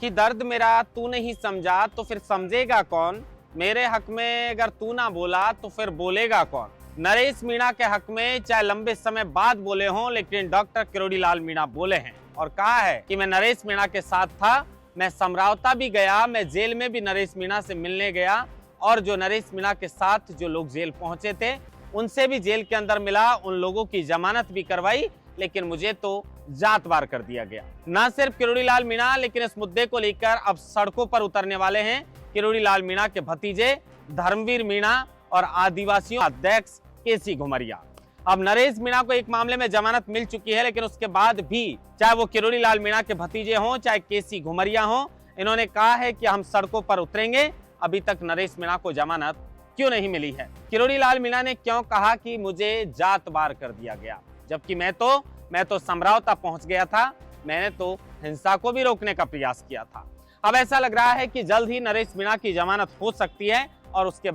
कि दर्द मेरा तू नहीं समझा तो फिर समझेगा कौन, मेरे हक में अगर तू ना बोला तो फिर बोलेगा कौन। नरेश मीणा के हक में चाहे लंबे समय बाद बोले हों, लेकिन डॉक्टर किरोड़ी लाल मीणा बोले हैं और कहा है कि मैं नरेश मीणा के साथ था, मैं समरावता भी गया, मैं जेल में भी नरेश मीणा से मिलने गया और जो नरेश मीणा के साथ जो लोग जेल पहुंचे थे उनसे भी जेल के अंदर मिला, उन लोगों की जमानत भी करवाई, लेकिन मुझे तो जातवार कर दिया गया। न सिर्फ किरोड़ी लाल मीणा, लेकिन इस मुद्दे को लेकर अब सड़कों पर उतरने वाले हैं किरोड़ी लाल मीणा के भतीजे धर्मवीर मीणा और आदिवासियों अध्यक्ष केसी घुमरिया। अब नरेश मीणा को एक मामले में जमानत मिल चुकी है, लेकिन उसके बाद भी चाहे वो किरोड़ी लाल मीणा के भतीजे हों चाहे केसी घुमरिया हों, इन्होंने कहा है कि हम सड़कों पर उतरेंगे। अभी तक नरेश मीणा को जमानत क्यों नहीं मिली है? किरोड़ी लाल मीणा ने क्यों कहा कि मुझे जातवार कर दिया गया, जबकि मैं तो समरावता पहुंच गया था, मैंने तो हिंसा को भी रोकने का प्रयास किया था। अब ऐसा लग रहा है कि जल्द ही नरेश मीणा की जमानत हो सकती है और उसके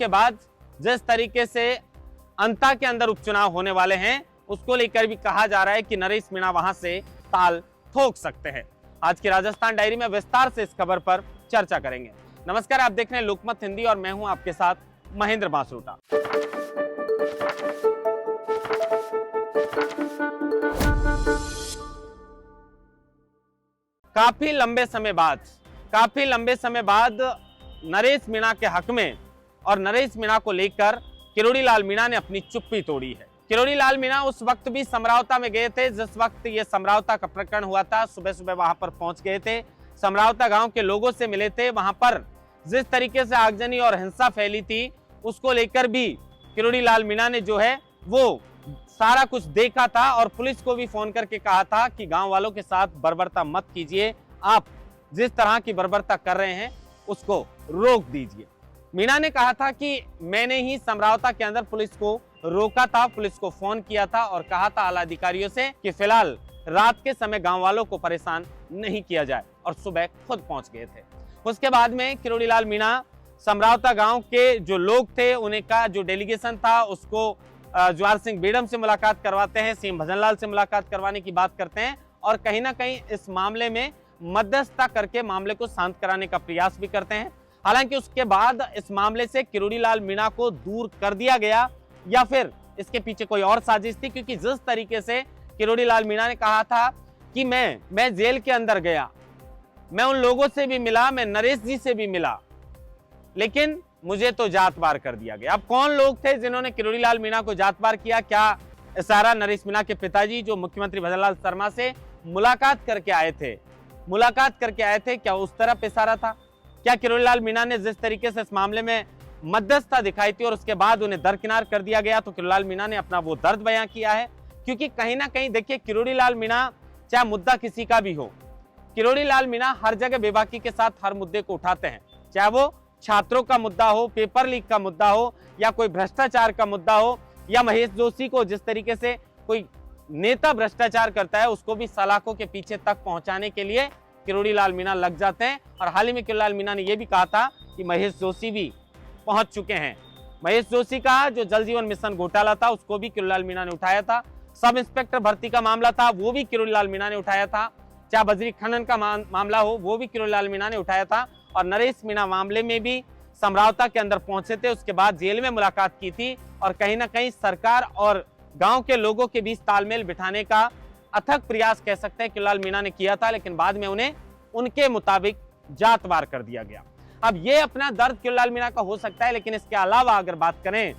बाद जिस तरीके से अंता के अंदर उपचुनाव होने वाले हैं उसको लेकर भी कहा जा रहा है कि नरेश मीणा वहां से ताल ठोक सकते हैं। आज की राजस्थान डायरी में विस्तार से इस खबर पर चर्चा करेंगे। नमस्कार, आप देख रहे हैं लोकमत हिंदी और मैं हूं आपके साथ महेंद्र बांसरूटा। काफी लंबे समय बाद नरेश मीणा के हक में और नरेश मीणा को लेकर किरोड़ी लाल मीणा ने अपनी चुप्पी तोड़ी है। किरोड़ी लाल मीणा उस वक्त भी समरावता में गए थे जिस वक्त ये समरावता का प्रकरण हुआ था। सुबह सुबह वहां पर पहुंच गए थे, समरावता गांव के लोगों से मिले थे। वहां पर जिस तरीके से आगजनी और हिंसा फैली थी उसको लेकर भी किरोड़ी लाल मीणा ने जो है वो सारा कुछ देखा था और पुलिस को भी फोन करके कहा था कि गांव वालों के साथ बर्बरता मत कीजिए, आप जिस तरह की बर्बरता कर रहे हैं उसको रोक दीजिए। मीणा ने कहा था कि मैंने ही समरावता के अंदर पुलिस को रोका था, पुलिस को फोन किया था और कहा था आला अधिकारियों से कि फिलहाल रात के समय गांव वालों को परेशान नहीं किया जाए, और सुबह खुद पहुंच गए थे। उसके बाद में किरोड़ी लाल मीणा समरावता गांव के जो लोग थे उन्हें का जो डेलीगेशन था उसको ज्वार सिंह बेडम से मुलाकात करवाते हैं, सीएम भजनलाल से मुलाकात करवाने की बात करते हैं और कहीं ना कहीं इस मामले में मध्यस्थता करके मामले को शांत कराने का प्रयास भी करते हैं। हालांकि उसके बाद इस मामले से किरोड़ी लाल मीणा को दूर कर दिया गया या फिर इसके पीछे कोई और साजिश थी, क्योंकि जिस तरीके से किरोड़ी लाल मीणा ने कहा था कि मैं जेल के अंदर गया, मैं उन लोगों से भी मिला, मैं नरेश जी से भी मिला, लेकिन मुझे तो जातवार कर दिया गया। अब कौन लोग थे जिन्होंने किरोड़ी लाल मीणा को जातवार किया? क्या इशारा नरेश मीणा के पिताजी जो मुख्यमंत्री भजनलाल शर्मा से मुलाकात करके आए थे, क्या उस तरफ इशारा था? क्या किरोड़ी लाल मीणा ने जिस तरीके से इस मामले में मध्यस्थता दिखाई थी और उसके बाद उन्हें दरकिनार कर दिया गया, तो किरोड़ी लाल मीणा ने अपना वो दर्द बयां किया है? क्योंकि कहीं ना कहीं देखिए, किरोड़ी लाल मीणा चाहे मुद्दा किसी का भी हो, किरोड़ी लाल मीणा हर जगह बेबाकी के साथ हर मुद्दे को उठाते हैं, चाहे वो छात्रों का मुद्दा हो, पेपर लीक का मुद्दा हो, या कोई भ्रष्टाचार का मुद्दा हो, या महेश जोशी को जिस तरीके से कोई नेता भ्रष्टाचार करता है उसको भी सलाखों के पीछे तक पहुंचाने के लिए किरोड़ी लाल मीणा लग जाते हैं। और हाल ही में किरोड़ी लाल मीणा ने यह भी कहा था कि महेश जोशी भी पहुंच चुके हैं। महेश जोशी का जो जल जीवन मिशन घोटाला था उसको भी किरोड़ी लाल मीणा ने उठाया था, सब इंस्पेक्टर भर्ती का मामला था वो भी किरोड़ी लाल मीणा ने उठाया था, चाहे बजरी खनन का मामला हो वो भी किरोड़ी लाल मीणा ने उठाया था। और नरेश मीणा मामले में भी समरावता के अंदर पहुंचे थे, उसके बाद जेल में मुलाकात की थी और कहीं ना कहीं सरकार और गांव के लोगों के बीच तालमेल बिठाने का अथक प्रयास कह सकते हैं कि लाल मीणा ने किया था, लेकिन बाद में उन्हें उनके मुताबिक जातवार कर दिया गया। अब ये अपना दर्द किरोड़ी लाल मीणा का हो सकता है, लेकिन इसके अलावा अगर बात करें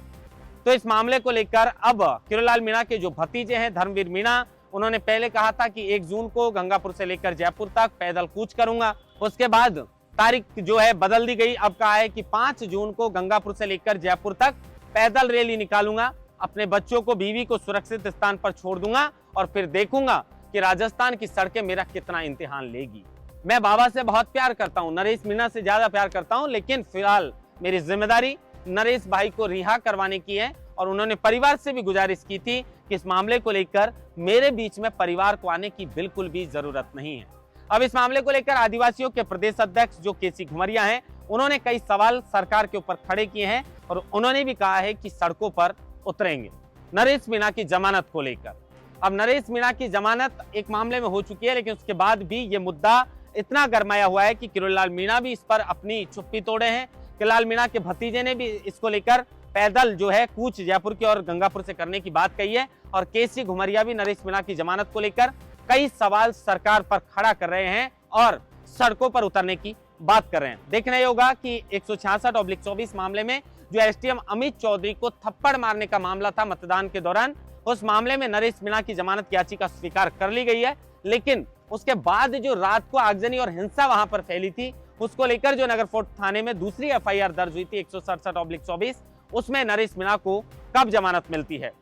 तो इस मामले को लेकर अब किरोड़ी लाल मीणा के जो भतीजे हैं धर्मवीर मीणा, उन्होंने पहले कहा था कि 1 जून को गंगापुर से लेकर जयपुर तक पैदल कूच करूंगा। उसके बाद तारीख जो है बदल दी गई, अब कहा है कि 5 जून को गंगापुर से लेकर जयपुर तक पैदल रैली निकालूंगा, अपने बच्चों को बीवी को सुरक्षित स्थान पर छोड़ दूंगा और फिर देखूंगा कि राजस्थान की सड़कें मेरा कितना इम्तिहान लेगी। मैं बाबा से बहुत प्यार करता हूं, नरेश मीणा से ज्यादा प्यार करता हूं, लेकिन फिलहाल मेरी जिम्मेदारी नरेश भाई को रिहा करवाने की है। और उन्होंने परिवार से भी गुजारिश की थी कि इस मामले को लेकर मेरे बीच में परिवार को आने की बिल्कुल भी जरूरत नहीं है। अब इस मामले को लेकर आदिवासियों के प्रदेश अध्यक्ष जो केसी घुमरिया हैं, उन्होंने कई सवाल सरकार के ऊपर खड़े किए हैं और उन्होंने भी कहा है कि सड़कों पर उतरेंगे नरेश मीणा की जमानत को लेकर। अब नरेश मीणा की जमानत एक मामले में हो चुकी है, लेकिन उसके बाद भी ये मुद्दा इतना गरमाया हुआ है कि किरोड़ीलाल मीणा भी इस पर अपनी चुप्पी तोड़े हैं। किरोड़ीलाल मीणा के भतीजे ने भी इसको लेकर पैदल जो है कूच जयपुर की और गंगापुर से करने की बात कही है। और केसी घुमरिया भी नरेश मीणा की जमानत को लेकर कई सवाल सरकार पर खड़ा कर रहे हैं और सड़कों पर उतरने की बात कर रहे हैं। देखना ये होगा कि 166/24 मामले में जो एसडीएम अमित चौधरी को थप्पड़ मारने का मामला था मतदान के दौरान, उस मामले में नरेश मीणा की जमानत की याचिका स्वीकार कर ली गई है। लेकिन उसके बाद जो रात को आगजनी और हिंसा वहां पर फैली थी, उसको लेकर जो नगर फोर्ट थाने में दूसरी एफआईआर दर्ज हुई थी 167/24, उसमें नरेश मीणा को कब जमानत मिलती है।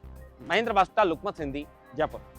महेंद्र बास्ता, लोकमत हिंदी, जयपुर।